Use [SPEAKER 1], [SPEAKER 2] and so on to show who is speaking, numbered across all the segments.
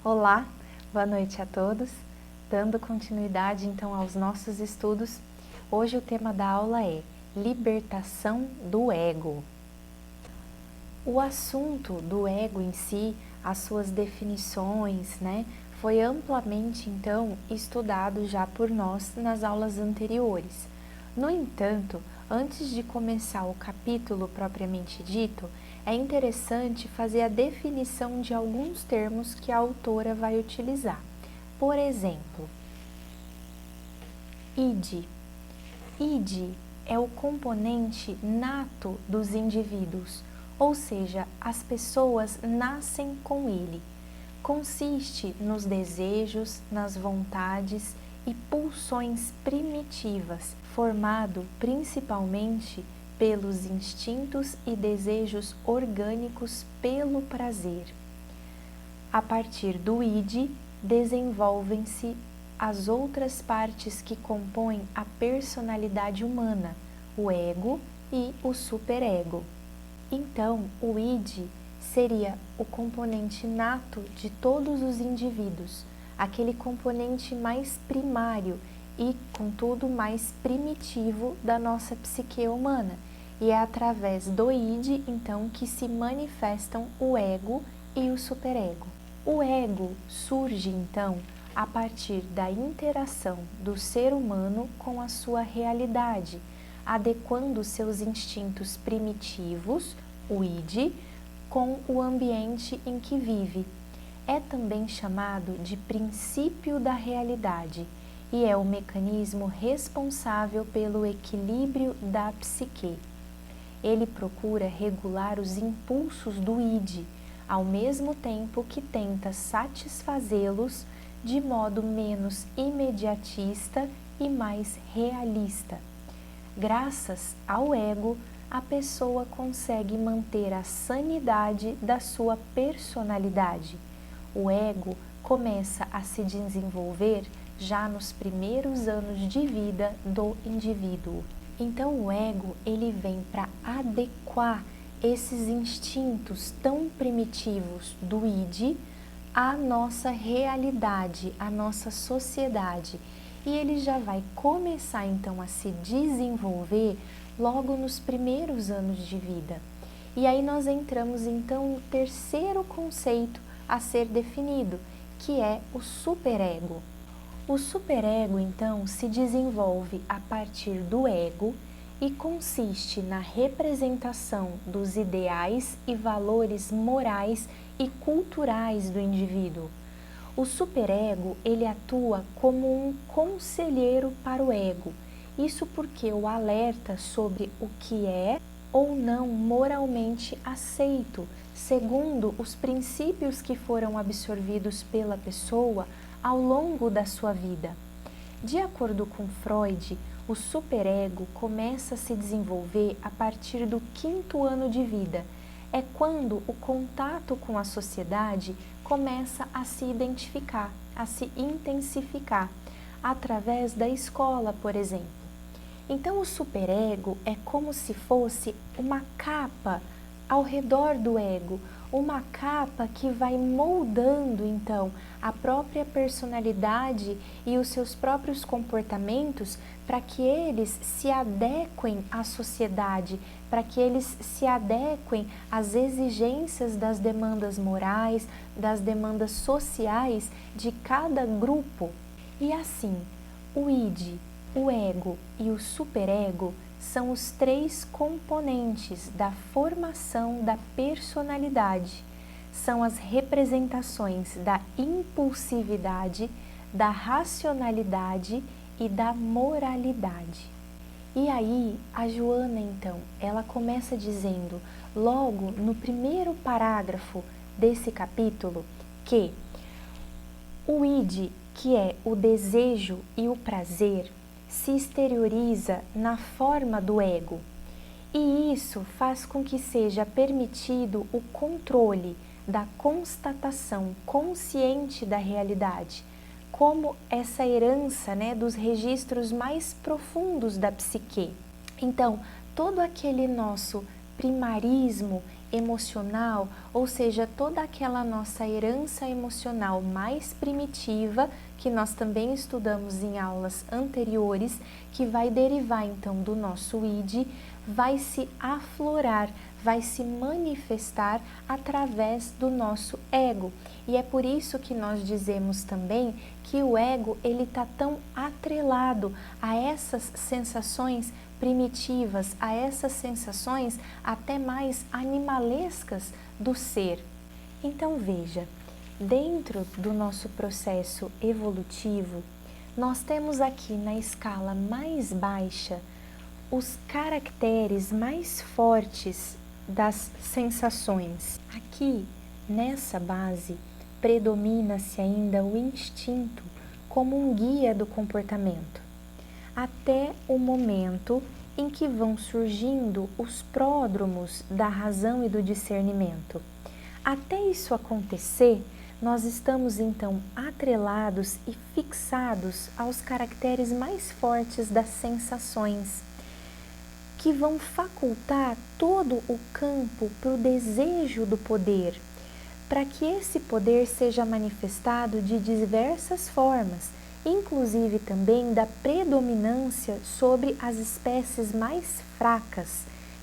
[SPEAKER 1] Olá, boa noite a todos. Dando continuidade então aos nossos estudos, hoje o tema da aula é libertação do ego. O assunto do ego em si, as suas definições, foi amplamente então estudado já por nós nas aulas anteriores. No entanto, antes de começar o capítulo propriamente dito, é interessante fazer a definição de alguns termos que a autora vai utilizar. Por exemplo, id. Id é o componente nato dos indivíduos, ou seja, as pessoas nascem com ele. Consiste nos desejos, nas vontades e pulsões primitivas, formado principalmente pelos instintos e desejos orgânicos pelo prazer. A partir do id, desenvolvem-se as outras partes que compõem a personalidade humana, o ego e o superego. Então, o id seria o componente nato de todos os indivíduos, aquele componente mais primário e, contudo, mais primitivo da nossa psique humana. E é através do id, então, que se manifestam o ego e o superego. O ego surge, então, a partir da interação do ser humano com a sua realidade, adequando seus instintos primitivos, o id, com o ambiente em que vive. É também chamado de princípio da realidade e é o mecanismo responsável pelo equilíbrio da psique. Ele procura regular os impulsos do id, ao mesmo tempo que tenta satisfazê-los de modo menos imediatista e mais realista. Graças ao ego, a pessoa consegue manter a sanidade da sua personalidade. O ego começa a se desenvolver já nos primeiros anos de vida do indivíduo. Então o ego, ele vem para adequar esses instintos tão primitivos do id à nossa realidade, à nossa sociedade. E ele já vai começar então a se desenvolver logo nos primeiros anos de vida. E aí nós entramos então no terceiro conceito a ser definido, que é o superego. O superego então se desenvolve a partir do ego e consiste na representação dos ideais e valores morais e culturais do indivíduo. O superego, ele atua como um conselheiro para o ego, isso porque o alerta sobre o que é ou não moralmente aceito, segundo os princípios que foram absorvidos pela pessoa ao longo da sua vida. De acordo com Freud, o superego começa a se desenvolver a partir do 5º ano de vida. É quando o contato com a sociedade começa a se identificar, a se intensificar, através da escola, por exemplo. Então, o superego é como se fosse uma capa ao redor do ego, uma capa que vai moldando, então, a própria personalidade e os seus próprios comportamentos para que eles se adequem à sociedade, para que eles se adequem às exigências das demandas morais, das demandas sociais de cada grupo. E assim, o id, o ego e o superego são os 3 componentes da formação da personalidade. São as representações da impulsividade, da racionalidade e da moralidade. E aí, a Joana, então, ela começa dizendo, logo no primeiro parágrafo desse capítulo, que o id, que é o desejo e o prazer, se exterioriza na forma do ego, e isso faz com que seja permitido o controle da constatação consciente da realidade, como essa herança, dos registros mais profundos da psique. Então, todo aquele nosso primarismo emocional, ou seja, toda aquela nossa herança emocional mais primitiva, que nós também estudamos em aulas anteriores, que vai derivar então do nosso id, vai se aflorar, vai se manifestar através do nosso ego. E é por isso que nós dizemos também que o ego ele está tão atrelado a essas sensações primitivas, a essas sensações até mais animalescas do ser. Então veja, dentro do nosso processo evolutivo, nós temos aqui na escala mais baixa os caracteres mais fortes das sensações. Aqui, nessa base, predomina-se ainda o instinto como um guia do comportamento, até o momento em que vão surgindo os pródromos da razão e do discernimento. Até isso acontecer, nós estamos então atrelados e fixados aos caracteres mais fortes das sensações, que vão facultar todo o campo para o desejo do poder, para que esse poder seja manifestado de diversas formas, inclusive também da predominância sobre as espécies mais fracas,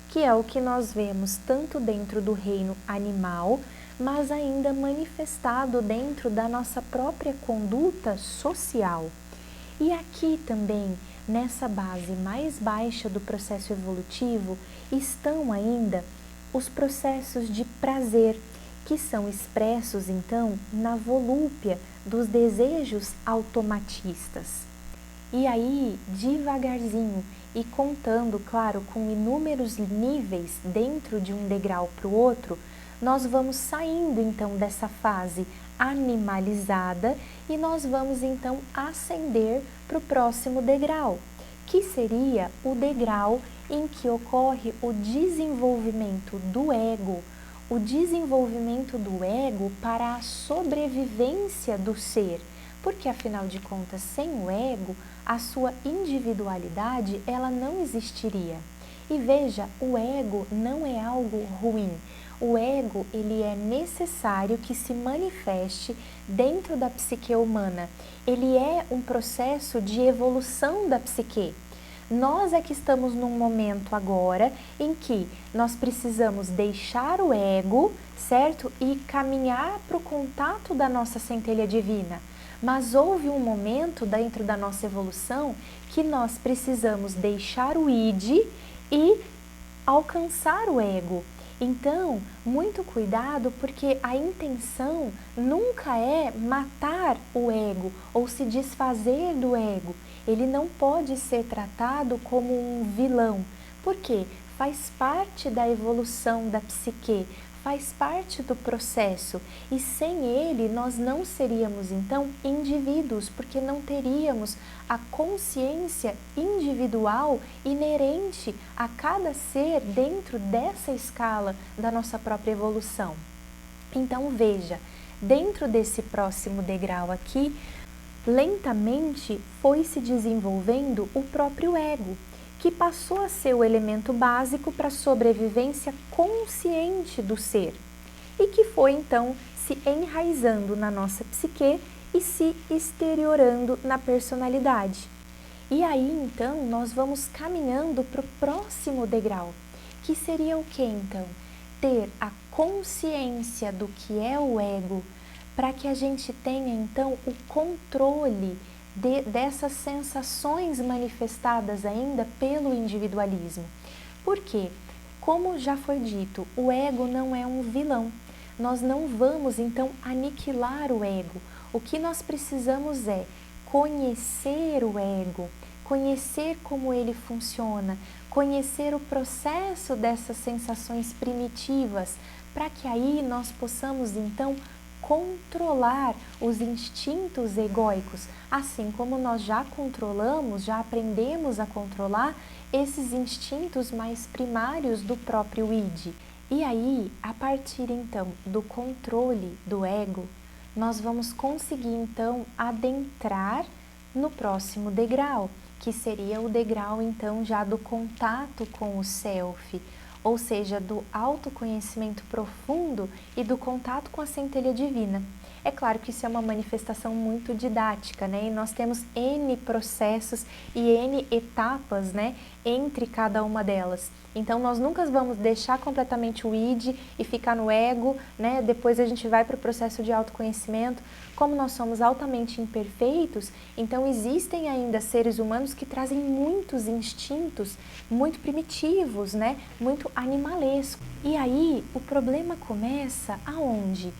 [SPEAKER 1] que é o que nós vemos tanto dentro do reino animal, mas ainda manifestado dentro da nossa própria conduta social. E aqui também, nessa base mais baixa do processo evolutivo, estão ainda os processos de prazer, que são expressos então na volúpia dos desejos automatistas. E aí, devagarzinho e contando, claro, com inúmeros níveis dentro de um degrau para o outro, nós vamos saindo então dessa fase animalizada e nós vamos então ascender para o próximo degrau, que seria o degrau em que ocorre o desenvolvimento do ego, o desenvolvimento do ego para a sobrevivência do ser, porque afinal de contas, sem o ego, a sua individualidade ela não existiria. E veja, o ego não é algo ruim. O ego, ele é necessário que se manifeste dentro da psique humana. Ele é um processo de evolução da psique. Nós é que estamos num momento agora em que nós precisamos deixar o ego, certo? E caminhar para o contato da nossa centelha divina. Mas houve um momento dentro da nossa evolução que nós precisamos deixar o id e alcançar o ego. Então, muito cuidado, porque a intenção nunca é matar o ego ou se desfazer do ego. Ele não pode ser tratado como um vilão, porque faz parte da evolução da psique, faz parte do processo, e sem ele nós não seríamos então indivíduos, porque não teríamos a consciência individual inerente a cada ser dentro dessa escala da nossa própria evolução. Então veja, dentro desse próximo degrau aqui, lentamente foi se desenvolvendo o próprio ego, que passou a ser o elemento básico para a sobrevivência consciente do ser e que foi então se enraizando na nossa psique e se exteriorando na personalidade. E aí então nós vamos caminhando para o próximo degrau, que seria o que então? Ter a consciência do que é o ego, para que a gente tenha então o controle dessas sensações manifestadas ainda pelo individualismo. Por quê? Como já foi dito, o ego não é um vilão. Nós não vamos então aniquilar o ego. O que nós precisamos é conhecer o ego, conhecer como ele funciona, conhecer o processo dessas sensações primitivas, para que aí nós possamos então controlar os instintos egóicos, assim como nós já controlamos, já aprendemos a controlar esses instintos mais primários do próprio id. E aí, a partir então do controle do ego, nós vamos conseguir então adentrar no próximo degrau, que seria o degrau então já do contato com o self, ou seja, do autoconhecimento profundo e do contato com a centelha divina. É claro que isso é uma manifestação muito didática, né? E nós temos N processos e N etapas, né, entre cada uma delas. Então, nós nunca vamos deixar completamente o id e ficar no ego, né? Depois a gente vai para o processo de autoconhecimento. Como nós somos altamente imperfeitos, então existem ainda seres humanos que trazem muitos instintos muito primitivos, né? Muito animalescos. E aí, o problema começa aonde?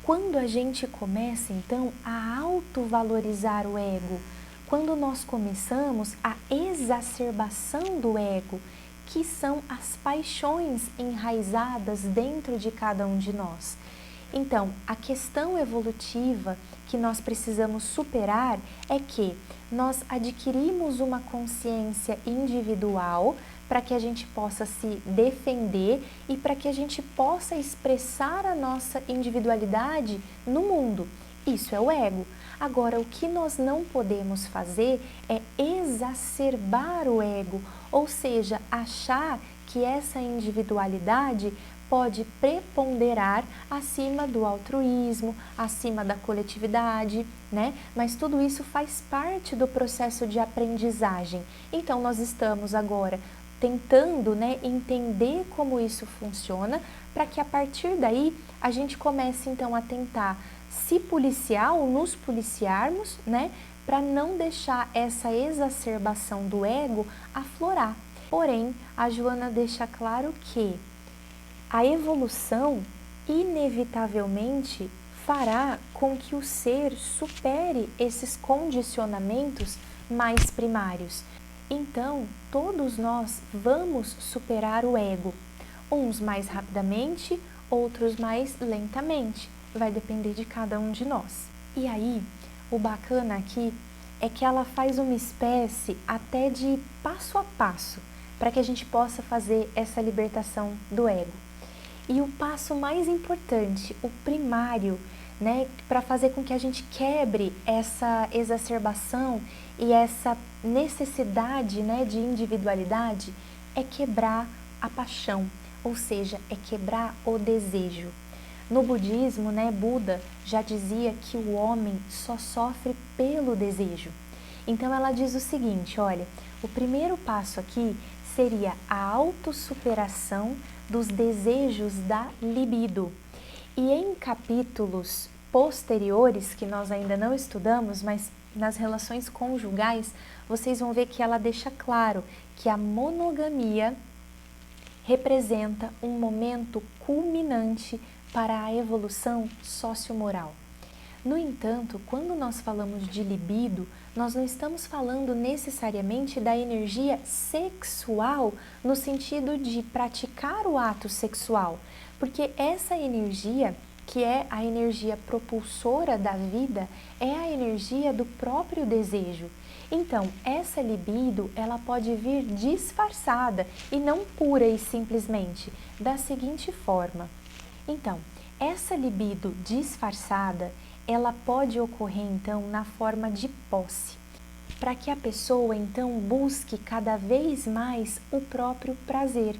[SPEAKER 1] Quando a gente começa, então, a autovalorizar o ego, quando nós começamos a exacerbação do ego, que são as paixões enraizadas dentro de cada um de nós. Então, a questão evolutiva que nós precisamos superar é que nós adquirimos uma consciência individual para que a gente possa se defender e para que a gente possa expressar a nossa individualidade no mundo. Isso é o ego. Agora, o que nós não podemos fazer é exacerbar o ego, ou seja, achar que essa individualidade pode preponderar acima do altruísmo, acima da coletividade, né? Mas tudo isso faz parte do processo de aprendizagem. Então, nós estamos agora tentando, né, entender como isso funciona, para que a partir daí a gente comece então a tentar se policiar ou nos policiarmos, né, para não deixar essa exacerbação do ego aflorar. Porém, a Joana deixa claro que a evolução inevitavelmente fará com que o ser supere esses condicionamentos mais primários. Então, todos nós vamos superar o ego, uns mais rapidamente, outros mais lentamente, vai depender de cada um de nós. E aí, o bacana aqui é que ela faz uma espécie até de passo a passo, para que a gente possa fazer essa libertação do ego. E o passo mais importante, o primário, né, para fazer com que a gente quebre essa exacerbação e essa necessidade, né, de individualidade, é quebrar a paixão, ou seja, é quebrar o desejo. No budismo, né, Buda já dizia que o homem só sofre pelo desejo. Então ela diz o seguinte, olha, o primeiro passo aqui seria a autossuperação dos desejos da libido. E em capítulos posteriores, que nós ainda não estudamos, mas nas relações conjugais, vocês vão ver que ela deixa claro que a monogamia representa um momento culminante para a evolução sociomoral. No entanto, quando nós falamos de libido, nós não estamos falando necessariamente da energia sexual no sentido de praticar o ato sexual, porque essa energia, que é a energia propulsora da vida, é a energia do próprio desejo. Então, essa libido, ela pode vir disfarçada e não pura e simplesmente, da seguinte forma. Então, essa libido disfarçada, ela pode ocorrer então na forma de posse, para que a pessoa então busque cada vez mais o próprio prazer.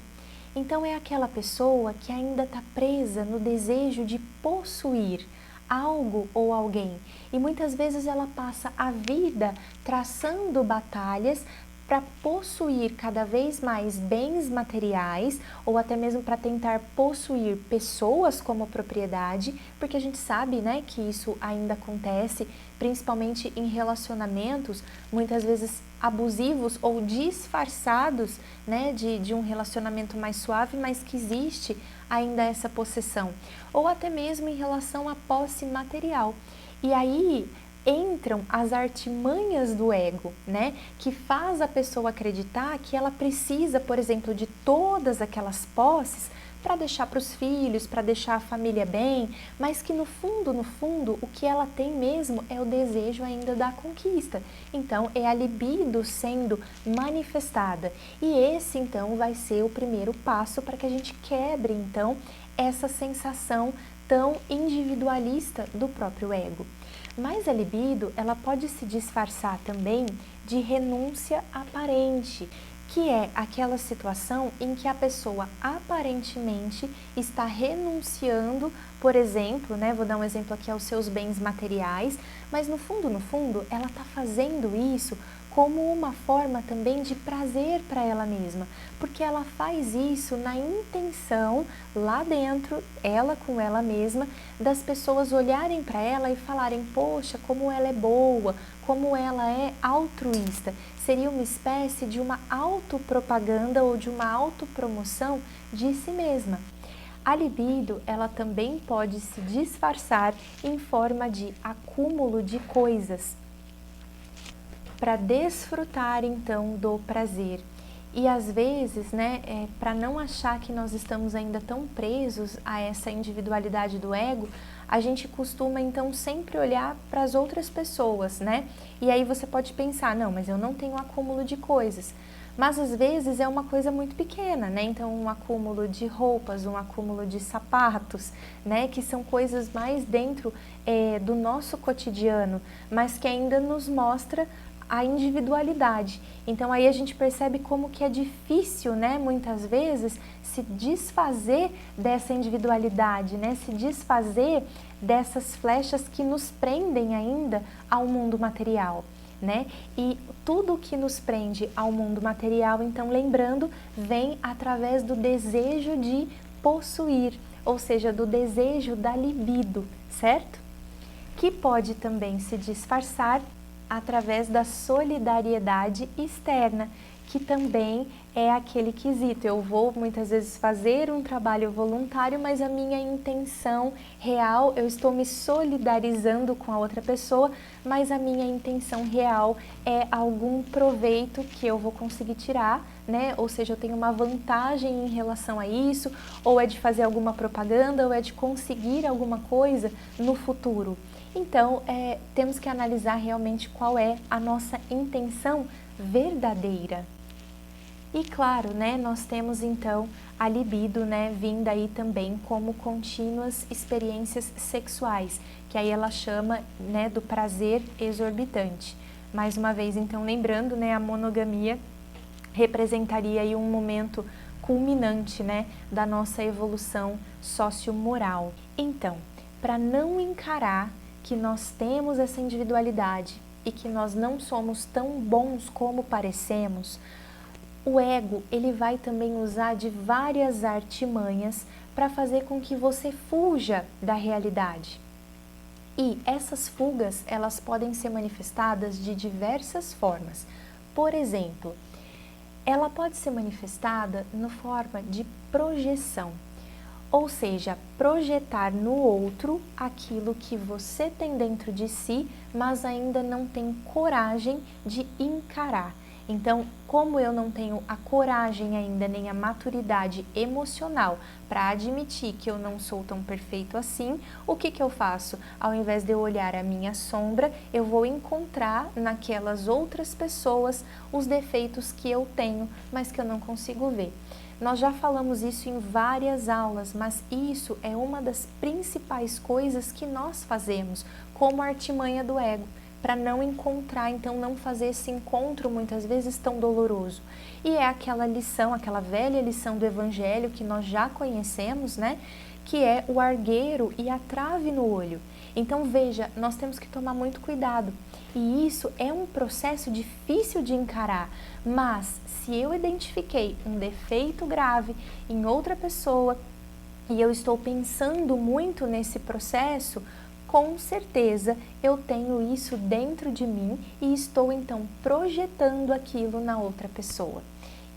[SPEAKER 1] Então é aquela pessoa que ainda está presa no desejo de possuir algo ou alguém, e muitas vezes ela passa a vida traçando batalhas para possuir cada vez mais bens materiais ou até mesmo para tentar possuir pessoas como propriedade, porque a gente sabe, né, que isso ainda acontece, principalmente em relacionamentos, muitas vezes abusivos ou disfarçados, né, de um relacionamento mais suave, mas que existe ainda essa possessão, ou até mesmo em relação à posse material. E aí entram as artimanhas do ego, né, que faz a pessoa acreditar que ela precisa, por exemplo, de todas aquelas posses para deixar para os filhos, para deixar a família bem, mas que no fundo, o que ela tem mesmo é o desejo ainda da conquista. Então, é a libido sendo manifestada. E esse, então, vai ser o primeiro passo para que a gente quebre, então, essa sensação tão individualista do próprio ego. Mas a libido, ela pode se disfarçar também de renúncia aparente, que é aquela situação em que a pessoa aparentemente está renunciando, por exemplo, né, vou dar um exemplo aqui aos seus bens materiais, mas no fundo, ela está fazendo isso como uma forma também de prazer para ela mesma, porque ela faz isso na intenção, lá dentro, ela com ela mesma, das pessoas olharem para ela e falarem, poxa, como ela é boa, como ela é altruísta. Seria uma espécie de uma autopropaganda ou de uma autopromoção de si mesma. A libido, ela também pode se disfarçar em forma de acúmulo de coisas, para desfrutar então do prazer. E às vezes, né, para não achar que nós estamos ainda tão presos a essa individualidade do ego, a gente costuma então sempre olhar para as outras pessoas, né? E aí você pode pensar, não, mas eu não tenho acúmulo de coisas. Mas às vezes é uma coisa muito pequena, né? Então um acúmulo de roupas, um acúmulo de sapatos, né? Que são coisas mais dentro do nosso cotidiano, mas que ainda nos mostra a individualidade. Então aí a gente percebe como que é difícil, né, muitas vezes, se desfazer dessa individualidade, né, se desfazer dessas flechas que nos prendem ainda ao mundo material, né? E tudo que nos prende ao mundo material, então lembrando, vem através do desejo de possuir, ou seja, do desejo da libido, certo? Que pode também se disfarçar através da solidariedade externa, que também é aquele quesito. Eu vou muitas vezes fazer um trabalho voluntário, mas a minha intenção real, eu estou me solidarizando com a outra pessoa, mas a minha intenção real é algum proveito que eu vou conseguir tirar, né? Ou seja, eu tenho uma vantagem em relação a isso, ou é de fazer alguma propaganda, ou é de conseguir alguma coisa no futuro. Então, temos que analisar realmente qual é a nossa intenção verdadeira. E claro, né, nós temos então a libido, né, vinda aí também como contínuas experiências sexuais, que aí ela chama, né, do prazer exorbitante. Mais uma vez, então, lembrando, né, a monogamia representaria aí um momento culminante, né, da nossa evolução sociomoral. Então, para não encarar que nós temos essa individualidade e que nós não somos tão bons como parecemos, o ego ele vai também usar de várias artimanhas para fazer com que você fuja da realidade. E essas fugas, elas podem ser manifestadas de diversas formas. Por exemplo, ela pode ser manifestada na forma de projeção. Ou seja, projetar no outro aquilo que você tem dentro de si, mas ainda não tem coragem de encarar. Então, como eu não tenho a coragem ainda, nem a maturidade emocional para admitir que eu não sou tão perfeito assim, o que eu faço? Ao invés de eu olhar a minha sombra, eu vou encontrar naquelas outras pessoas os defeitos que eu tenho, mas que eu não consigo ver. Nós já falamos isso em várias aulas, mas isso é uma das principais coisas que nós fazemos como artimanha do ego, para não encontrar, então não fazer esse encontro muitas vezes tão doloroso. E é aquela lição, aquela velha lição do Evangelho que nós já conhecemos, né? Que é o argueiro e a trave no olho. Então veja, nós temos que tomar muito cuidado. E isso é um processo difícil de encarar, mas se eu identifiquei um defeito grave em outra pessoa e eu estou pensando muito nesse processo, com certeza eu tenho isso dentro de mim e estou então projetando aquilo na outra pessoa.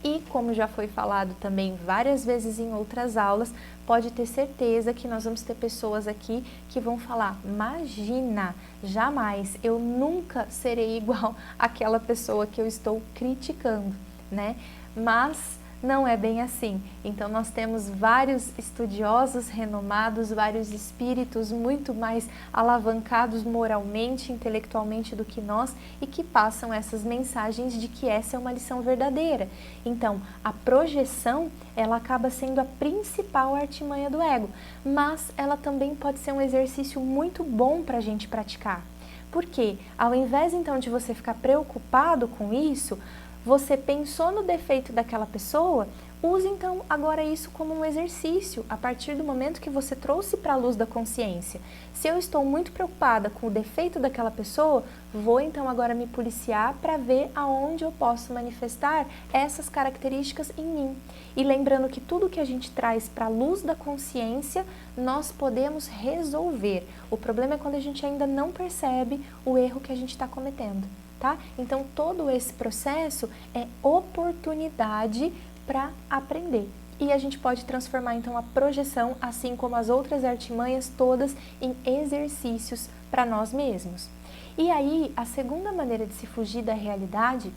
[SPEAKER 1] E como já foi falado também várias vezes em outras aulas, pode ter certeza que nós vamos ter pessoas aqui que vão falar, imagina, jamais, eu nunca serei igual àquela pessoa que eu estou criticando, né? Mas não é bem assim. Então nós temos vários estudiosos renomados, vários espíritos muito mais alavancados moralmente, intelectualmente do que nós e que passam essas mensagens de que essa é uma lição verdadeira. Então a projeção, ela acaba sendo a principal artimanha do ego, mas ela também pode ser um exercício muito bom para a gente praticar. Porque ao invés então de você ficar preocupado com isso, Você pensou no defeito daquela pessoa? Use então agora isso como um exercício, a partir do momento que você trouxe para a luz da consciência. Se eu estou muito preocupada com o defeito daquela pessoa, vou então agora me policiar para ver aonde eu posso manifestar essas características em mim. E lembrando que tudo que a gente traz para a luz da consciência, nós podemos resolver. O problema é quando a gente ainda não percebe o erro que a gente está cometendo, tá? Então todo esse processo é oportunidade para aprender. E a gente pode transformar então a projeção, assim como as outras artimanhas todas, em exercícios para nós mesmos. E aí, a segunda maneira de se fugir da realidade,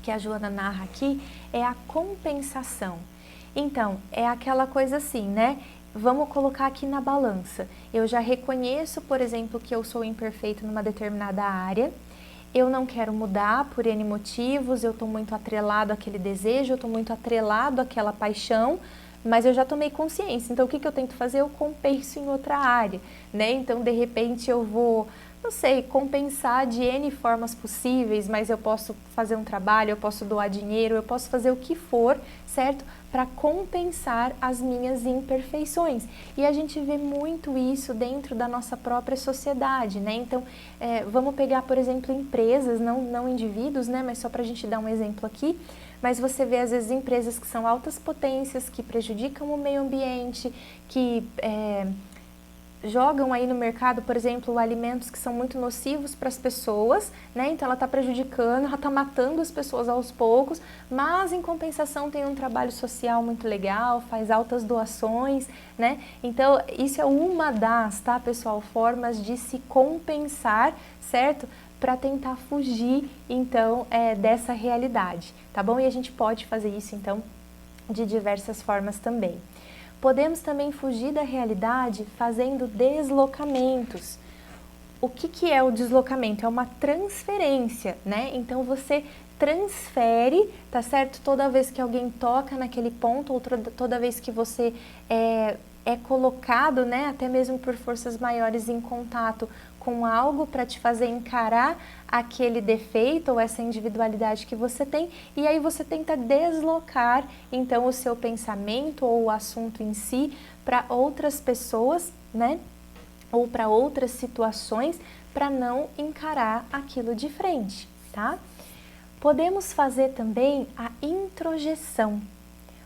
[SPEAKER 1] que a Joana narra aqui, é a compensação. Então, é aquela coisa assim, né? Vamos colocar aqui na balança. Eu já reconheço, por exemplo, que eu sou imperfeito numa determinada área, eu não quero mudar por N motivos, eu estou muito atrelado àquele desejo, eu estou muito atrelado àquela paixão, mas eu já tomei consciência. Então, o que eu tento fazer? Eu compenso em outra área, né? Então, de repente, eu vou, não sei, compensar de N formas possíveis, mas eu posso fazer um trabalho, eu posso doar dinheiro, eu posso fazer o que for, certo? Para compensar as minhas imperfeições. E a gente vê muito isso dentro da nossa própria sociedade, né? Então, vamos pegar, por exemplo, empresas, não indivíduos, né? Mas só para a gente dar um exemplo aqui. Mas você vê, às vezes, empresas que são altas potências, que prejudicam o meio ambiente, que jogam aí no mercado, por exemplo, alimentos que são muito nocivos para as pessoas, né? Então ela está prejudicando, ela está matando as pessoas aos poucos, mas em compensação tem um trabalho social muito legal, faz altas doações, né? Então isso é uma das, tá, pessoal, formas de se compensar, certo? Para tentar fugir, então, dessa realidade, tá bom? E a gente pode fazer isso, então, de diversas formas também. Podemos também fugir da realidade fazendo deslocamentos. O que é o deslocamento? É uma transferência, né? Então você transfere, tá certo? Toda vez que alguém toca naquele ponto, ou toda vez que você é colocado, né, até mesmo por forças maiores, em contato com algo para te fazer encarar aquele defeito ou essa individualidade que você tem, e aí você tenta deslocar então o seu pensamento ou o assunto em si para outras pessoas, né, ou para outras situações, para não encarar aquilo de frente, tá? Podemos fazer também a introjeção.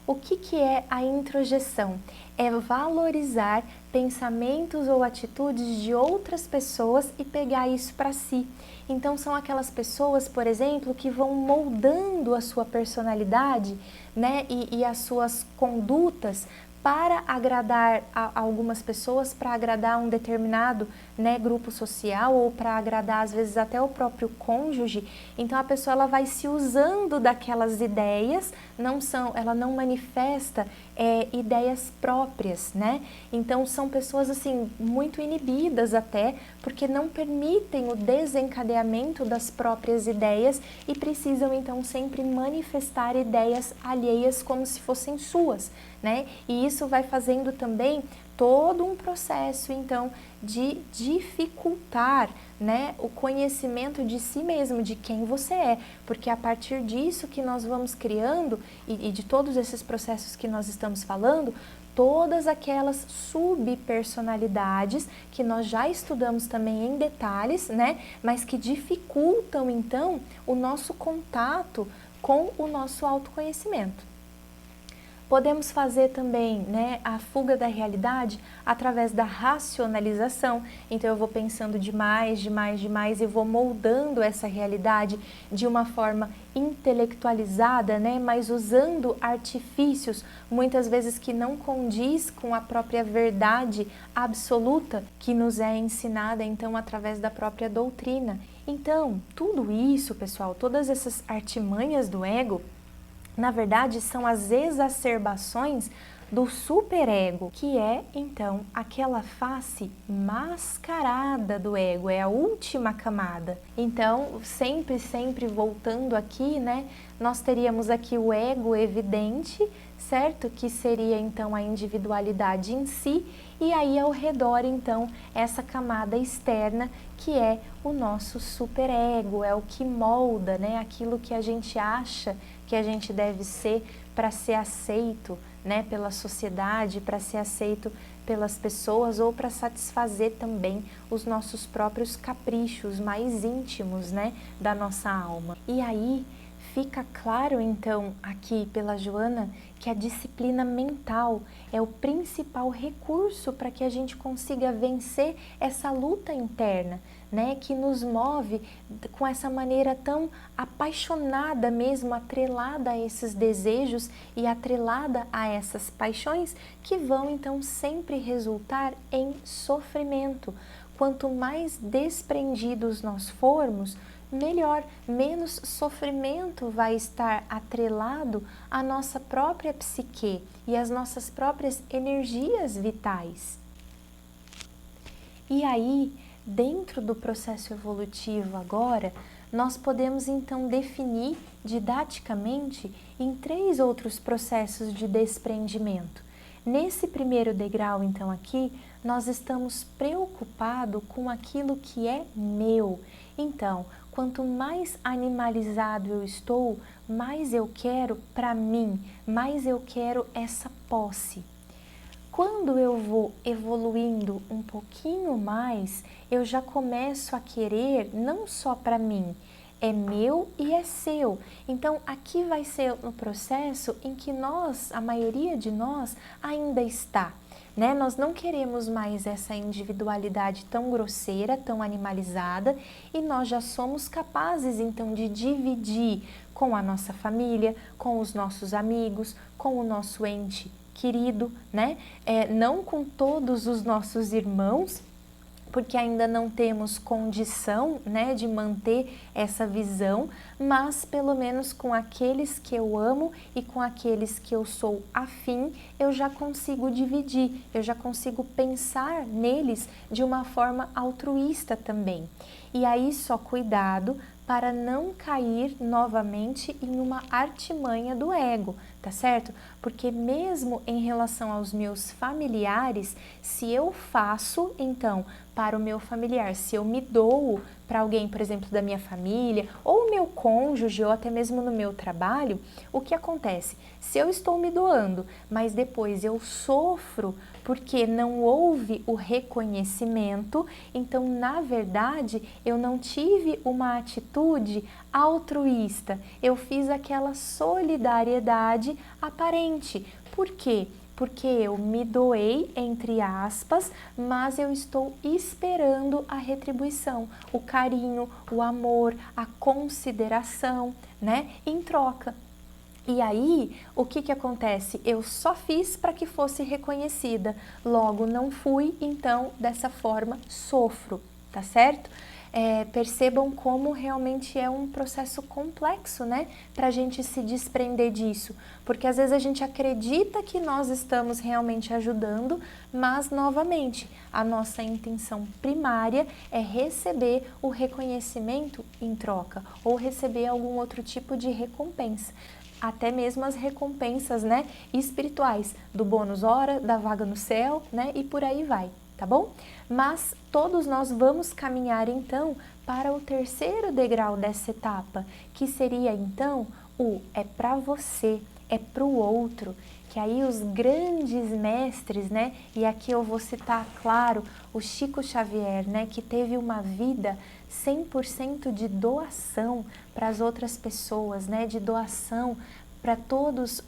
[SPEAKER 1] O que é a introjeção? É valorizar pensamentos ou atitudes de outras pessoas e pegar isso para si. Então são aquelas pessoas, por exemplo, que vão moldando a sua personalidade, né, e as suas condutas para agradar a algumas pessoas, para agradar um determinado, né, grupo social, ou para agradar às vezes até o próprio cônjuge. Então a pessoa ela vai se usando daquelas ideias, ela não manifesta ideias próprias, né? Então são pessoas assim muito inibidas até, porque não permitem o desencadeamento das próprias ideias e precisam então sempre manifestar ideias alheias como se fossem suas, né? E isso vai fazendo também todo um processo, então, de dificultar, né, o conhecimento de si mesmo, de quem você é, porque a partir disso que nós vamos criando, e de todos esses processos que nós estamos falando, todas aquelas subpersonalidades que nós já estudamos também em detalhes, né, mas que dificultam, então, o nosso contato com o nosso autoconhecimento. Podemos fazer também, né, a fuga da realidade através da racionalização. Então eu vou pensando demais e vou moldando essa realidade de uma forma intelectualizada, né, mas usando artifícios muitas vezes que não condiz com a própria verdade absoluta que nos é ensinada então através da própria doutrina. Então, tudo isso, pessoal, todas essas artimanhas do ego, na verdade, são as exacerbações do superego, que é então aquela face mascarada do ego, é a última camada. Então, sempre voltando aqui, né, nós teríamos aqui o ego evidente, certo? Que seria então a individualidade em si, e aí ao redor então essa camada externa que é o nosso superego, é o que molda, né, aquilo que a gente acha que a gente deve ser para ser aceito, né, pela sociedade, para ser aceito pelas pessoas ou para satisfazer também os nossos próprios caprichos mais íntimos, né, da nossa alma. E aí fica claro então aqui pela Joana que a disciplina mental é o principal recurso para que a gente consiga vencer essa luta interna, né, que nos move com essa maneira tão apaixonada mesmo, atrelada a esses desejos e atrelada a essas paixões que vão então sempre resultar em sofrimento. Quanto mais desprendidos nós formos, melhor, menos sofrimento vai estar atrelado à nossa própria psique e às nossas próprias energias vitais. E aí, dentro do processo evolutivo agora, nós podemos então definir didaticamente em 3 outros processos de desprendimento. Nesse primeiro degrau, então, aqui, nós estamos preocupados com aquilo que é meu. Então, quanto mais animalizado eu estou, mais eu quero para mim, mais eu quero essa posse. Quando eu vou evoluindo um pouquinho mais, eu já começo a querer não só para mim, é meu e é seu. Então, aqui vai ser no processo em que nós, a maioria de nós, ainda está. Né? Nós não queremos mais essa individualidade tão grosseira, tão animalizada, e nós já somos capazes então de dividir com a nossa família, com os nossos amigos, com o nosso ente querido, né? Não com todos os nossos irmãos, porque ainda não temos condição, né, de manter essa visão, mas pelo menos com aqueles que eu amo e com aqueles que eu sou afim, eu já consigo dividir, eu já consigo pensar neles de uma forma altruísta também. E aí só cuidado para não cair novamente em uma artimanha do ego, tá certo? Porque mesmo em relação aos meus familiares, se eu faço, então, para o meu familiar, se eu me dou para alguém, por exemplo, da minha família, ou meu cônjuge, ou até mesmo no meu trabalho, o que acontece? Se eu estou me doando, mas depois eu sofro porque não houve o reconhecimento, então, na verdade, eu não tive uma atitude altruísta, eu fiz aquela solidariedade aparente. Por quê? Porque eu me doei, entre aspas, mas eu estou esperando a retribuição, o carinho, o amor, a consideração, né, em troca. E aí, o que acontece? Eu só fiz para que fosse reconhecida, logo não fui, então dessa forma sofro, tá certo? Percebam como realmente é um processo complexo, né? Para a gente se desprender disso, porque às vezes a gente acredita que nós estamos realmente ajudando, mas novamente, a nossa intenção primária é receber o reconhecimento em troca, ou receber algum outro tipo de recompensa. Até mesmo as recompensas, né, espirituais, do bônus hora, da vaga no céu, né, e por aí vai, tá bom? Mas todos nós vamos caminhar então para o terceiro degrau dessa etapa, que seria então o é para você, é para o outro, que aí os grandes mestres, né, e aqui eu vou citar, claro, o Chico Xavier, né, que teve uma vida 100% de doação para as outras pessoas, né, de doação para todos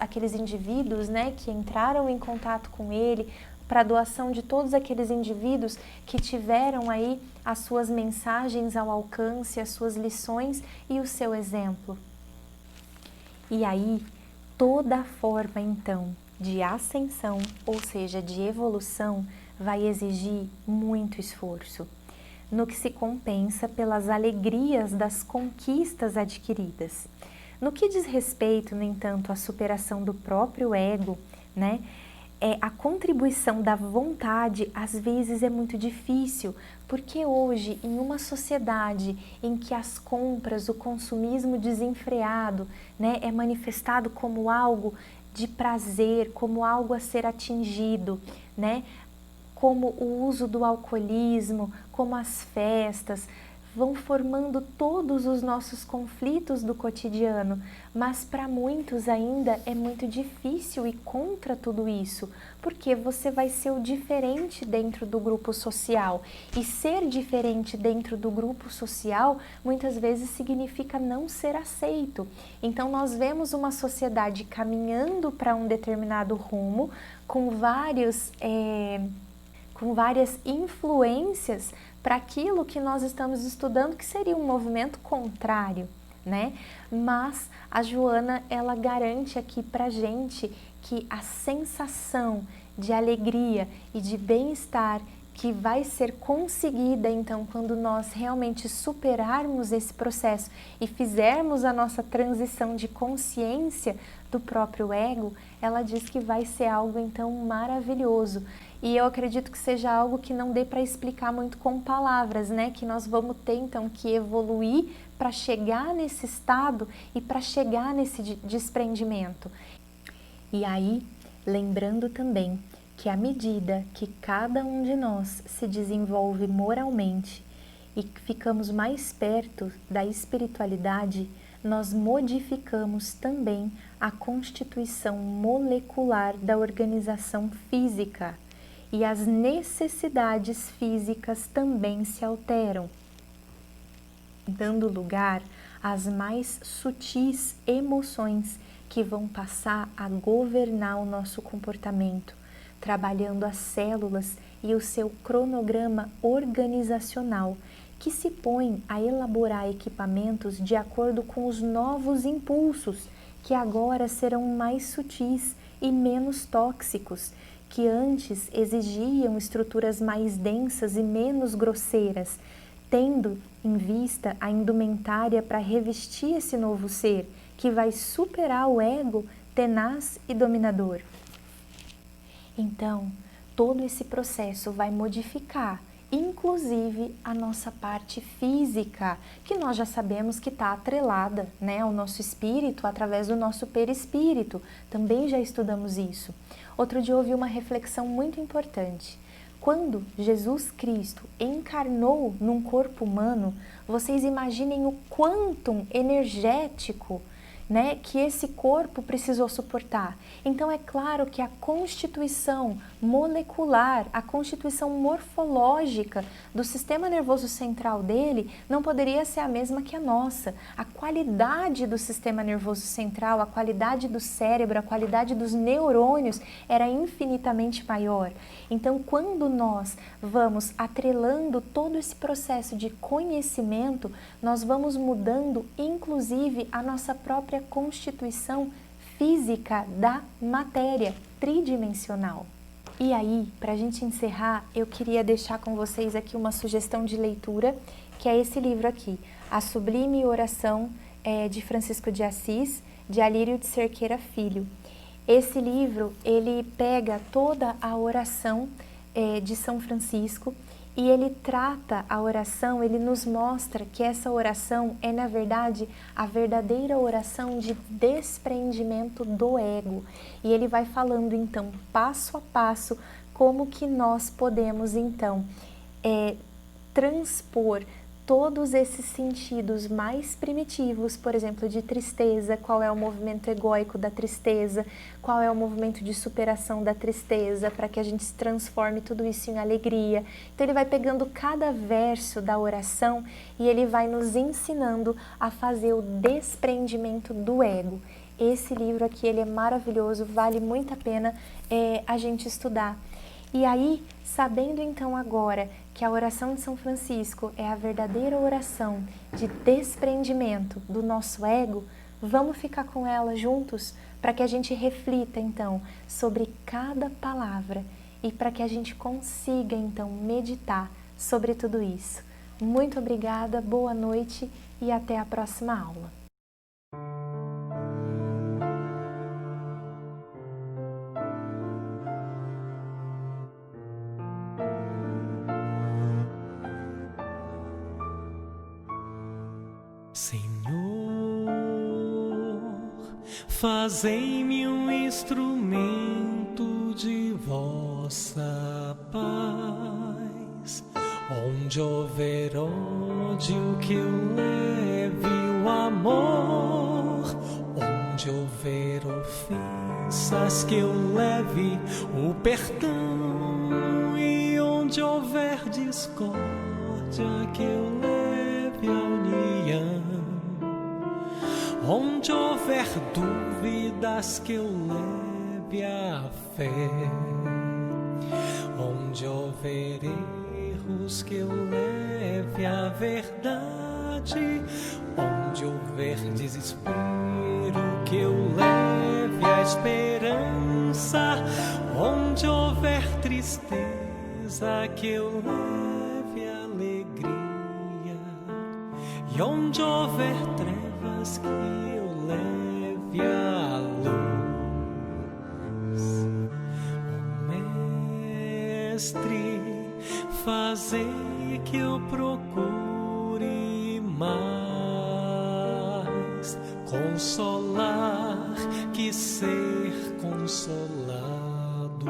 [SPEAKER 1] aqueles indivíduos, né, que entraram em contato com ele, para a doação de todos aqueles indivíduos que tiveram aí as suas mensagens ao alcance, as suas lições e o seu exemplo. E aí, toda forma então de ascensão, ou seja, de evolução, vai exigir muito esforço, no que se compensa pelas alegrias das conquistas adquiridas. No que diz respeito, no entanto, à superação do próprio ego, né? A contribuição da vontade às vezes é muito difícil, porque hoje, em uma sociedade em que as compras, o consumismo desenfreado, né, é manifestado como algo de prazer, como algo a ser atingido, né, como o uso do alcoolismo, como as festas, vão formando todos os nossos conflitos do cotidiano, mas para muitos ainda é muito difícil ir contra tudo isso, porque você vai ser o diferente dentro do grupo social, e ser diferente dentro do grupo social muitas vezes significa não ser aceito. Então nós vemos uma sociedade caminhando para um determinado rumo, com várias influências para aquilo que nós estamos estudando, que seria um movimento contrário, né? Mas a Joana, ela garante aqui para gente que a sensação de alegria e de bem-estar que vai ser conseguida, então, quando nós realmente superarmos esse processo e fizermos a nossa transição de consciência do próprio ego, ela diz que vai ser algo, então, maravilhoso. E eu acredito que seja algo que não dê para explicar muito com palavras, né? Que nós vamos ter, então, que evoluir para chegar nesse estado e para chegar nesse desprendimento. E aí, lembrando também que à medida que cada um de nós se desenvolve moralmente e ficamos mais perto da espiritualidade, nós modificamos também a constituição molecular da organização física e as necessidades físicas também se alteram, dando lugar às mais sutis emoções que vão passar a governar o nosso comportamento, trabalhando as células e o seu cronograma organizacional, que se põe a elaborar equipamentos de acordo com os novos impulsos, que agora serão mais sutis e menos tóxicos, que antes exigiam estruturas mais densas e menos grosseiras, tendo em vista a indumentária para revestir esse novo ser, que vai superar o ego tenaz e dominador. Então, todo esse processo vai modificar, inclusive a nossa parte física, que nós já sabemos que está atrelada, né, ao nosso espírito através do nosso perispírito. Também já estudamos isso. Outro dia eu ouvi uma reflexão muito importante. Quando Jesus Cristo encarnou num corpo humano, vocês imaginem o quantum energético, né, que esse corpo precisou suportar. Então é claro que a constituição molecular, a constituição morfológica do sistema nervoso central dele não poderia ser a mesma que a nossa. A qualidade do sistema nervoso central, a qualidade do cérebro, a qualidade dos neurônios era infinitamente maior. Então quando nós vamos atrelando todo esse processo de conhecimento, nós vamos mudando inclusive a nossa própria constituição física da matéria tridimensional. E aí, para a gente encerrar, eu queria deixar com vocês aqui uma sugestão de leitura, que é esse livro aqui, A Sublime Oração de Francisco de Assis, de Alírio de Cerqueira Filho. Esse livro, ele pega toda a oração de São Francisco e ele trata a oração, ele nos mostra que essa oração é, na verdade, a verdadeira oração de desprendimento do ego. E ele vai falando, então, passo a passo, como que nós podemos, então, transpor todos esses sentidos mais primitivos, por exemplo, de tristeza, qual é o movimento egóico da tristeza, qual é o movimento de superação da tristeza, para que a gente transforme tudo isso em alegria. Então ele vai pegando cada verso da oração e ele vai nos ensinando a fazer o desprendimento do ego. Esse livro aqui, ele é maravilhoso, vale muito a pena a gente estudar. E aí, sabendo então agora que a oração de São Francisco é a verdadeira oração de desprendimento do nosso ego, vamos ficar com ela juntos para que a gente reflita então sobre cada palavra e para que a gente consiga então meditar sobre tudo isso. Muito obrigada, boa noite e até a próxima aula.
[SPEAKER 2] Senhor, fazei-me um instrumento de vossa paz. Onde houver ódio, que eu leve o amor. Onde houver ofensas, que eu leve o perdão. E onde houver discórdia, que eu leve a união. Onde houver dúvidas, que eu leve a fé. Onde houver erros, que eu leve a verdade. Onde houver desespero, que eu leve a esperança. Onde houver tristeza, que eu leve a alegria. E onde houver trevas, que eu leve a luz. Oh, Mestre, fazei que eu procure mais consolar que ser consolado,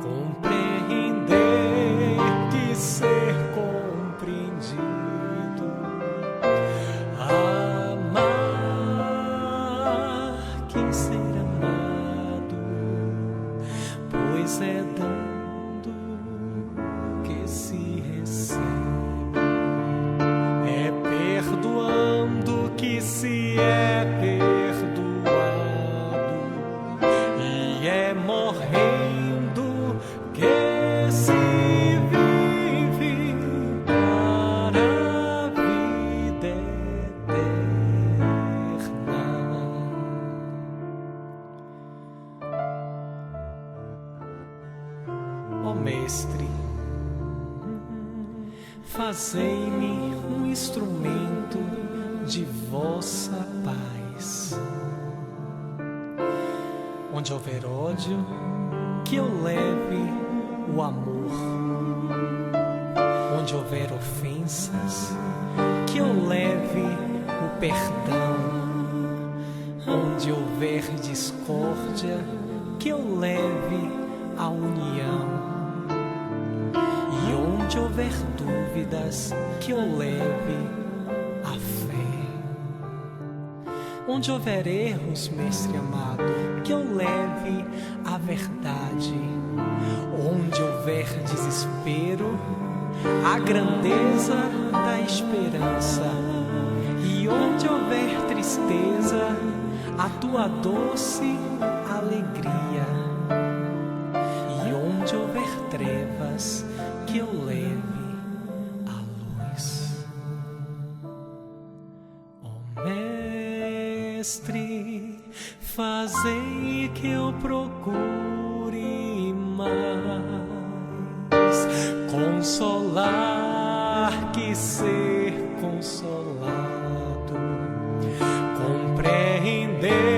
[SPEAKER 2] compreender que ser compreendido, amar que ser amado, pois é dando que se recebe, é perdoando que se é perdoado, e é morrendo que se vive para a vida eterna. Ó Mestre, fazei-me um instrumento de vossa paz. Onde houver ódio, que eu leve o amor. Onde houver ofensas, que eu leve o perdão. Onde houver discórdia, que eu leve a união. E onde houver dúvidas, que eu leve a fé. Onde houver erros, Mestre amado, que eu leve a verdade. Onde houver desespero, a grandeza da esperança. E onde houver tristeza, a tua doce alegria. E onde houver trevas, que eu leve a luz. Ó Mestre, fazei que eu procure mais consolar que ser consolado, compreender